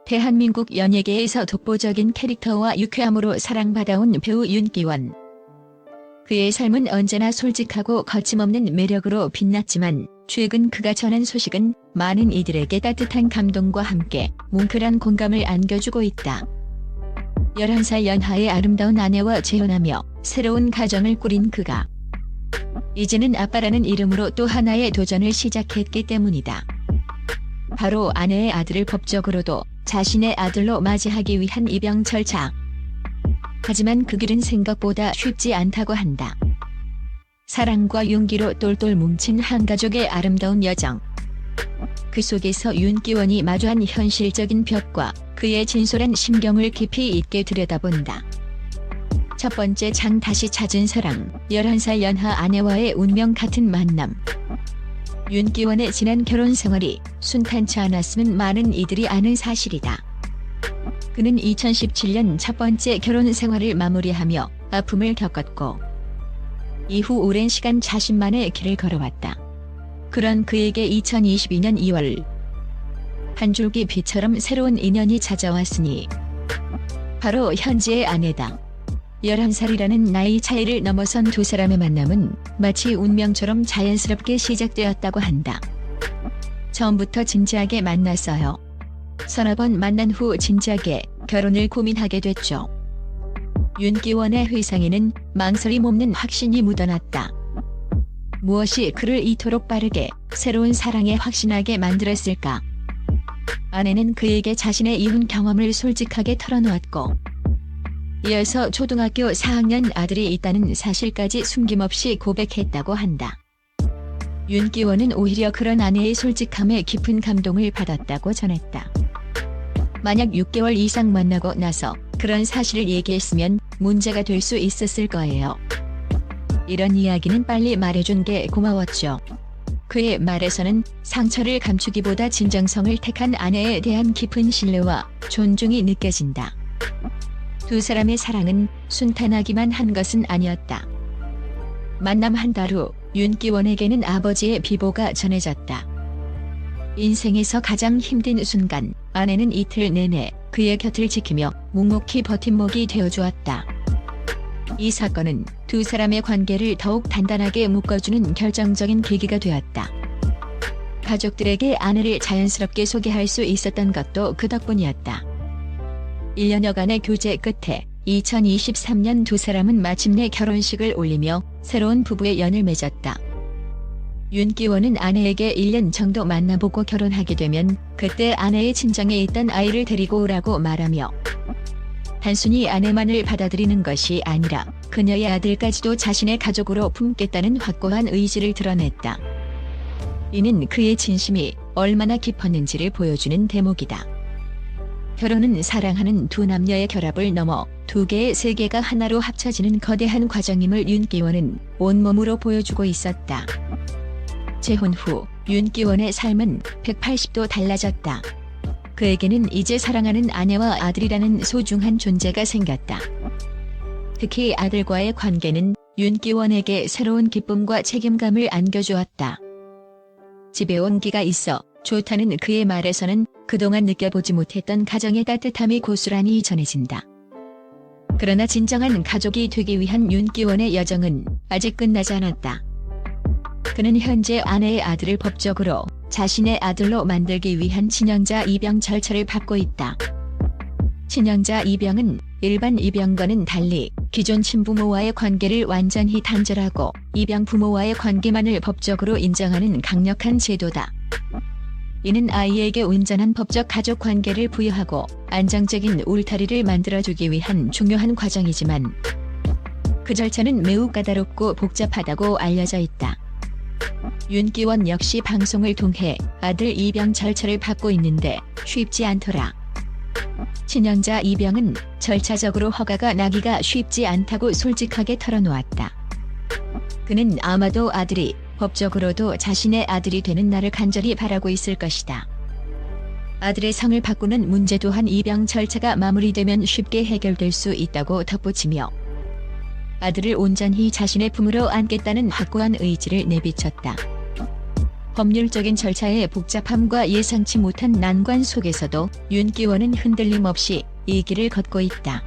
대한민국 연예계에서 독보적인 캐릭터와 유쾌함으로 사랑받아온 배우 윤기원. 그의 삶은 언제나 솔직하고 거침없는 매력으로 빛났지만 최근 그가 전한 소식은 많은 이들에게 따뜻한 감동과 함께 뭉클한 공감을 안겨주고 있다. 11살 연하의 아름다운 아내와 재혼하며 새로운 가정을 꾸린 그가 이제는 아빠라는 이름으로 또 하나의 도전을 시작했기 때문이다. 바로 아내의 아들을 법적으로도 자신의 아들로 맞이하기 위한 입양 절차. 하지만 그 길은 생각보다 쉽지 않다고 한다. 사랑과 용기로 똘똘 뭉친 한 가족의 아름다운 여정. 그 속에서 윤기원이 마주한 현실적인 벽과 그의 진솔한 심경을 깊이 있게 들여다본다. 첫 번째 장, 다시 찾은 사랑. 11살 연하 아내와의 운명 같은 만남. 윤기원의 지난 결혼 생활이 순탄치 않았음은 많은 이들이 아는 사실이다. 그는 2017년 첫 번째 결혼 생활을 마무리하며 아픔을 겪었고 이후 오랜 시간 자신만의 길을 걸어왔다. 그런 그에게 2022년 2월 한 줄기 빛처럼 새로운 인연이 찾아왔으니 바로 현재의 아내다. 11살이라는 나이 차이를 넘어선 두 사람의 만남은 마치 운명처럼 자연스럽게 시작되었다고 한다. 처음부터 진지하게 만났어요. 서너 번 만난 후 진지하게 결혼을 고민하게 됐죠. 윤기원의 회상에는 망설임 없는 확신이 묻어났다. 무엇이 그를 이토록 빠르게 새로운 사랑에 확신하게 만들었을까? 아내는 그에게 자신의 이혼 경험을 솔직하게 털어놓았고 이어서 초등학교 4학년 아들이 있다는 사실까지 숨김없이 고백했다고 한다. 윤기원은 오히려 그런 아내의 솔직함에 깊은 감동을 받았다고 전했다. 만약 6개월 이상 만나고 나서 그런 사실을 얘기했으면 문제가 될 수 있었을 거예요. 이런 이야기는 빨리 말해준 게 고마웠죠. 그의 말에서는 상처를 감추기보다 진정성을 택한 아내에 대한 깊은 신뢰와 존중이 느껴진다. 두 사람의 사랑은 순탄하기만 한 것은 아니었다. 만남 한 달 후 윤기원에게는 아버지의 비보가 전해졌다. 인생에서 가장 힘든 순간 아내는 이틀 내내 그의 곁을 지키며 묵묵히 버팀목이 되어주었다. 이 사건은 두 사람의 관계를 더욱 단단하게 묶어주는 결정적인 계기가 되었다. 가족들에게 아내를 자연스럽게 소개할 수 있었던 것도 그 덕분이었다. 1년여간의 교제 끝에 2023년 두 사람은 마침내 결혼식을 올리며 새로운 부부의 연을 맺었다. 윤기원은 아내에게 1년 정도 만나보고 결혼하게 되면 그때 아내의 친정에 있던 아이를 데리고 오라고 말하며 단순히 아내만을 받아들이는 것이 아니라 그녀의 아들까지도 자신의 가족으로 품겠다는 확고한 의지를 드러냈다. 이는 그의 진심이 얼마나 깊었는지를 보여주는 대목이다. 결혼은 사랑하는 두 남녀의 결합을 넘어 두 개의 세계가 하나로 합쳐지는 거대한 과정임을 윤기원은 온몸으로 보여주고 있었다. 재혼 후 윤기원의 삶은 180도 달라졌다. 그에게는 이제 사랑하는 아내와 아들이라는 소중한 존재가 생겼다. 특히 아들과의 관계는 윤기원에게 새로운 기쁨과 책임감을 안겨주었다. 집에 온기가 있어 좋다는 그의 말에서는 그동안 느껴보지 못했던 가정의 따뜻함이 고스란히 전해진다. 그러나 진정한 가족이 되기 위한 윤기원의 여정은 아직 끝나지 않았다. 그는 현재 아내의 아들을 법적으로 자신의 아들로 만들기 위한 친형자 입양 절차를 밟고 있다. 친형자 입양은 일반 입양과는 달리 기존 친부모와의 관계를 완전히 단절하고 입양 부모와의 관계만을 법적으로 인정하는 강력한 제도다. 이는 아이에게 온전한 법적 가족 관계를 부여하고 안정적인 울타리를 만들어주기 위한 중요한 과정이지만 그 절차는 매우 까다롭고 복잡하다고 알려져 있다. 윤기원 역시 방송을 통해 아들 입양 절차를 밟고 있는데 쉽지 않더라. 친형자 입양은 절차적으로 허가가 나기가 쉽지 않다고 솔직하게 털어놓았다. 그는 아마도 아들이 법적으로도 자신의 아들이 되는 날을 간절히 바라고 있을 것이다. 아들의 성을 바꾸는 문제 또한 입양 절차가 마무리되면 쉽게 해결될 수 있다고 덧붙이며 아들을 온전히 자신의 품으로 안겠다는 확고한 의지를 내비쳤다. 법률적인 절차의 복잡함과 예상치 못한 난관 속에서도 윤기원은 흔들림 없이 이 길을 걷고 있다.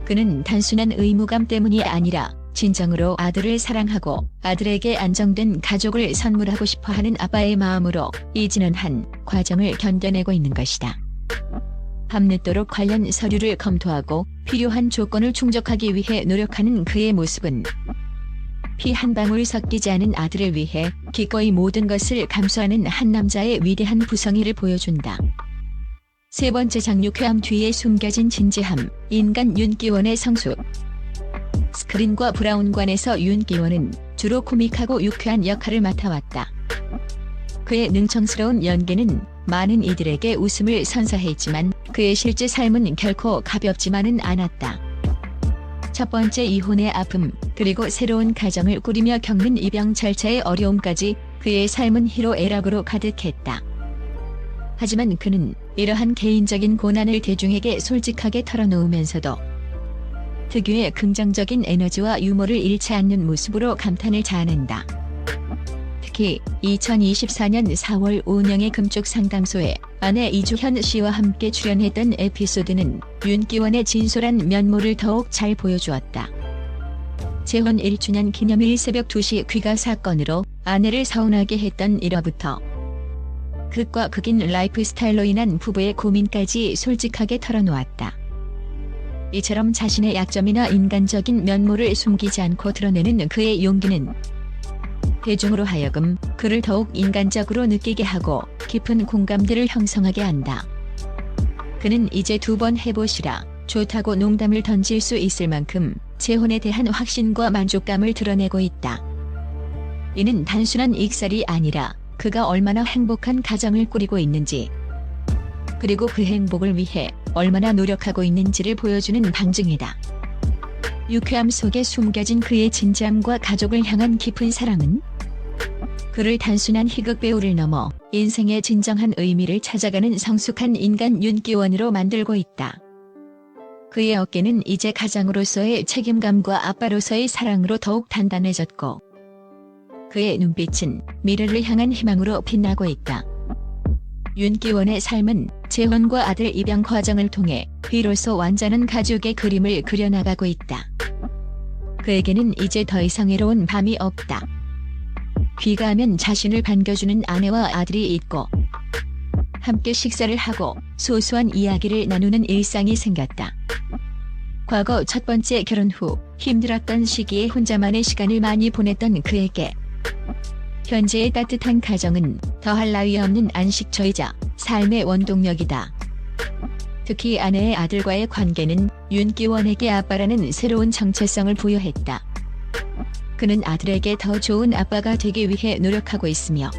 그는 단순한 의무감 때문이 아니라 진정으로 아들을 사랑하고 아들에게 안정된 가족을 선물하고 싶어하는 아빠의 마음으로 이 지난한 과정을 견뎌내고 있는 것이다. 밤늦도록 관련 서류를 검토하고 필요한 조건을 충족하기 위해 노력하는 그의 모습은 피 한 방울 섞이지 않은 아들을 위해 기꺼이 모든 것을 감수하는 한 남자의 위대한 부성의를 보여준다. 세 번째 장육회암 뒤에 숨겨진 진지함, 인간 윤기원의 성숙. 스크린과 브라운관에서 윤기원은 주로 코믹하고 유쾌한 역할을 맡아왔다. 그의 능청스러운 연기는 많은 이들에게 웃음을 선사했지만 그의 실제 삶은 결코 가볍지만은 않았다. 첫 번째 이혼의 아픔, 그리고 새로운 가정을 꾸리며 겪는 입양 절차의 어려움까지 그의 삶은 희로애락으로 가득했다. 하지만 그는 이러한 개인적인 고난을 대중에게 솔직하게 털어놓으면서도 특유의 긍정적인 에너지와 유머를 잃지 않는 모습으로 감탄을 자아낸다. 특히 2024년 4월 오은영의 금쪽 상담소에 아내 이주현 씨와 함께 출연했던 에피소드는 윤기원의 진솔한 면모를 더욱 잘 보여주었다. 재혼 1주년 기념일 새벽 2시 귀가 사건으로 아내를 서운하게 했던 일화부터 극과 극인 라이프 스타일로 인한 부부의 고민까지 솔직하게 털어놓았다. 이처럼 자신의 약점이나 인간적인 면모를 숨기지 않고 드러내는 그의 용기는 대중으로 하여금 그를 더욱 인간적으로 느끼게 하고 깊은 공감대를 형성하게 한다. 그는 이제 2번 해보시라 좋다고 농담을 던질 수 있을 만큼 재혼에 대한 확신과 만족감을 드러내고 있다. 이는 단순한 익살이 아니라 그가 얼마나 행복한 가정을 꾸리고 있는지, 그리고 그 행복을 위해 얼마나 노력하고 있는지를 보여주는 방증이다. 유쾌함 속에 숨겨진 그의 진지함과 가족을 향한 깊은 사랑은 그를 단순한 희극 배우를 넘어 인생의 진정한 의미를 찾아가는 성숙한 인간 윤기원으로 만들고 있다. 그의 어깨는 이제 가장으로서의 책임감과 아빠로서의 사랑으로 더욱 단단해졌고, 그의 눈빛은 미래를 향한 희망으로 빛나고 있다. 윤기원의 삶은 재혼과 아들 입양 과정을 통해 비로소 완전한 가족의 그림을 그려나가고 있다. 그에게는 이제 더 이상 외로운 밤이 없다. 귀가하면 자신을 반겨주는 아내와 아들이 있고, 함께 식사를 하고 소소한 이야기를 나누는 일상이 생겼다. 과거 첫 번째 결혼 후 힘들었던 시기에 혼자만의 시간을 많이 보냈던 그에게 현재의 따뜻한 가정은 더할 나위 없는 안식처이자 삶의 원동력이다. 특히 아내의 아들과의 관계는 윤기원에게 아빠라는 새로운 정체성을 부여했다. 그는 아들에게 더 좋은 아빠가 되기 위해 노력하고 있으며,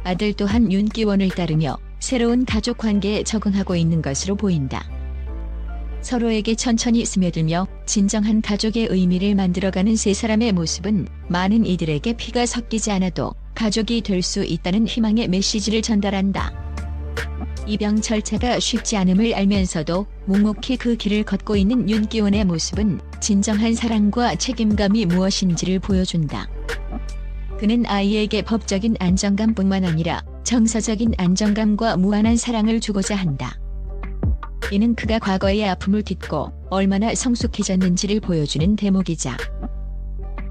아들 또한 윤기원을 따르며 새로운 가족 관계에 적응하고 있는 것으로 보인다. 서로에게 천천히 스며들며 진정한 가족의 의미를 만들어가는 세 사람의 모습은 많은 이들에게 피가 섞이지 않아도 가족이 될 수 있다는 희망의 메시지를 전달한다. 입양 절차가 쉽지 않음을 알면서도 묵묵히 그 길을 걷고 있는 윤기원의 모습은 진정한 사랑과 책임감이 무엇인지를 보여준다. 그는 아이에게 법적인 안정감뿐만 아니라 정서적인 안정감과 무한한 사랑을 주고자 한다. 이는 그가 과거의 아픔을 딛고 얼마나 성숙해졌는지를 보여주는 대목이자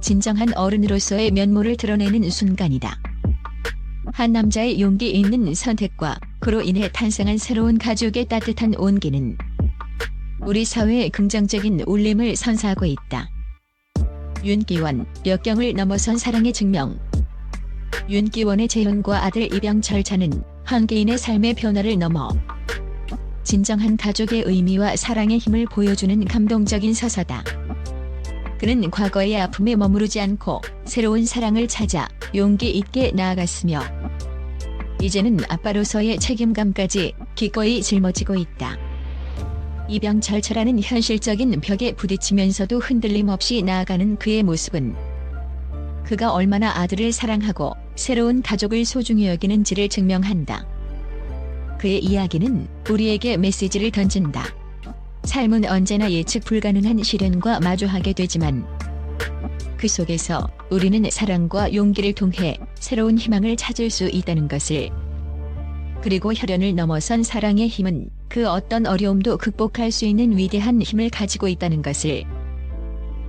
진정한 어른으로서의 면모를 드러내는 순간이다. 한 남자의 용기 있는 선택과 그로 인해 탄생한 새로운 가족의 따뜻한 온기는 우리 사회의 긍정적인 울림을 선사하고 있다. 윤기원, 역경을 넘어선 사랑의 증명. 윤기원의 재혼과 아들 입양 절차는 한 개인의 삶의 변화를 넘어 진정한 가족의 의미와 사랑의 힘을 보여주는 감동적인 서사다. 그는 과거의 아픔에 머무르지 않고 새로운 사랑을 찾아 용기 있게 나아갔으며, 이제는 아빠로서의 책임감까지 기꺼이 짊어지고 있다. 입양 절차라는 현실적인 벽에 부딪히면서도 흔들림 없이 나아가는 그의 모습은 그가 얼마나 아들을 사랑하고 새로운 가족을 소중히 여기는지를 증명한다. 그의 이야기는 우리에게 메시지를 던진다. 삶은 언제나 예측 불가능한 시련과 마주하게 되지만 그 속에서 우리는 사랑과 용기를 통해 새로운 희망을 찾을 수 있다는 것을. 그리고 혈연을 넘어선 사랑의 힘은 그 어떤 어려움도 극복할 수 있는 위대한 힘을 가지고 있다는 것을.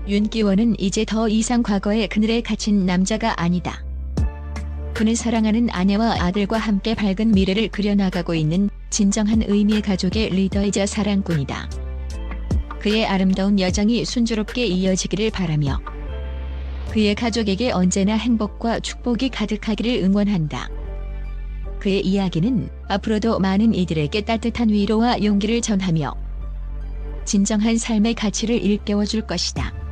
윤기원은 이제 더 이상 과거의 그늘에 갇힌 남자가 아니다. 그는 사랑하는 아내와 아들과 함께 밝은 미래를 그려나가고 있는 진정한 의미의 가족의 리더이자 사랑꾼이다. 그의 아름다운 여정이 순조롭게 이어지기를 바라며 그의 가족에게 언제나 행복과 축복이 가득하기를 응원한다. 그의 이야기는 앞으로도 많은 이들에게 따뜻한 위로와 용기를 전하며 진정한 삶의 가치를 일깨워줄 것이다.